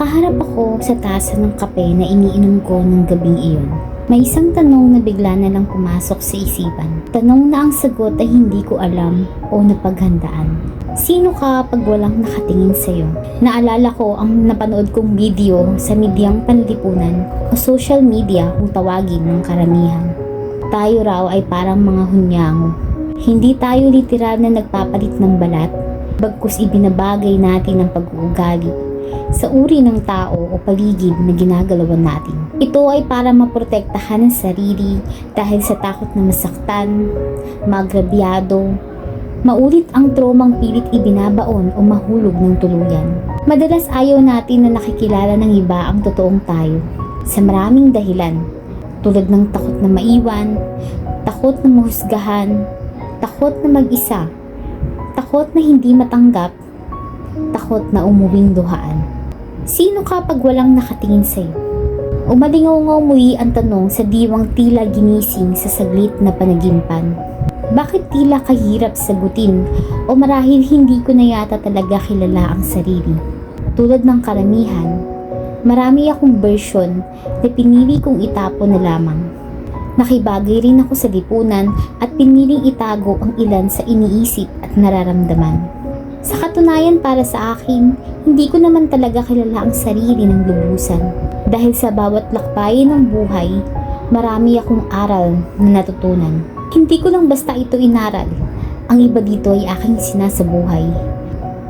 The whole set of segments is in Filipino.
Nakaharap ako sa tasa ng kape na iniinom ko ng gabing iyon. May isang tanong na bigla na lang pumasok sa isipan. Tanong na ang sagot ay hindi ko alam o napaghandaan. Sino ka pag walang nakatingin sa'yo? Naalala ko ang napanood kong video sa medyang panlipunan o social media kung tawagin ng karamihan. Tayo raw ay parang mga hunyango. Hindi tayo literal na nagpapalit ng balat, bagkus ibinabagay natin ang pag-uugali sa uri ng tao o paligid na ginagalawan natin. Ito ay para maprotektahan ang sarili dahil sa takot na masaktan, magrabyado, maulit ang tromang pilit ibinabaon o mahulog ng tuluyan. Madalas ayaw natin na nakikilala ng iba ang totoong tayo sa maraming dahilan, tulad ng takot na maiwan, takot na mahusgahan, takot na mag-isa, takot na hindi matanggap, takot na umuwing duhaan. Sino ka pag walang nakatingin sa'yo? Umalingaw-ngaw muli ang tanong sa diwang tila ginising sa saglit na panaginpan. Bakit tila kahirap sagutin o marahil hindi ko na yata talaga kilala ang sarili? Tulad ng karamihan, marami akong version na pinili kong itapon na lamang. Nakibagay rin ako sa lipunan at piniling itago ang ilan sa iniisip at nararamdaman. Sa katunayan para sa akin, hindi ko naman talaga kilala ang sarili ng lubusan. Dahil sa bawat lakbayin ng buhay, marami akong aral na natutunan. Hindi ko lang basta ito inaral. Ang iba dito ay aking sinasabuhay.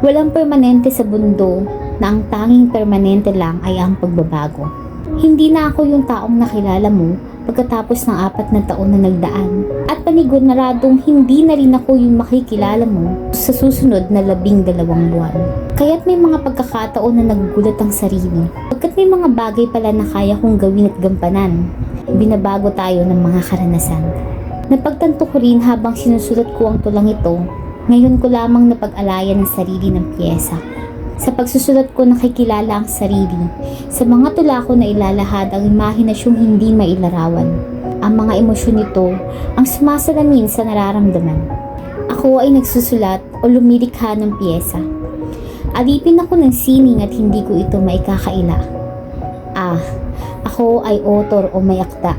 Walang permanente sa mundo na ang tanging permanente lang ay ang pagbabago. Hindi na ako yung taong nakilala mo pagkatapos ng 4 na taon na nagdaan. At paniguradong hindi na rin ako yung makikilala mo sa susunod na 12 buwan. Kaya't may mga pagkakataon na nagugulat ang sarili. Pagkat may mga bagay pala na kaya kong gawin at gampanan, binabago tayo ng mga karanasan. Napagtanto ko rin habang sinusulat ko ang tulang ito, ngayon ko lamang napag-alayan ang sarili ng piyesa. Sa pagsusulat ko nakikilala ang sarili. Sa mga tula ko na ilalahad ang imahinasyong hindi mailarawan. Ang mga emosyon nito ang sumasalamin sa nararamdaman. Ako ay nagsusulat o lumilikha ng piyesa. Alipin ako ng sining at hindi ko ito maikakaila. Ako ay author o may akda.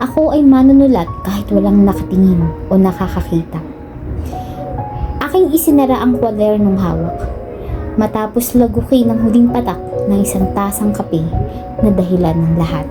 Ako ay manunulat kahit walang nakatingin o nakakakita. Aking isinara ang kwadernong hawak matapos lagukin ang huling patak ng isang tasang kape na dahilan ng lahat.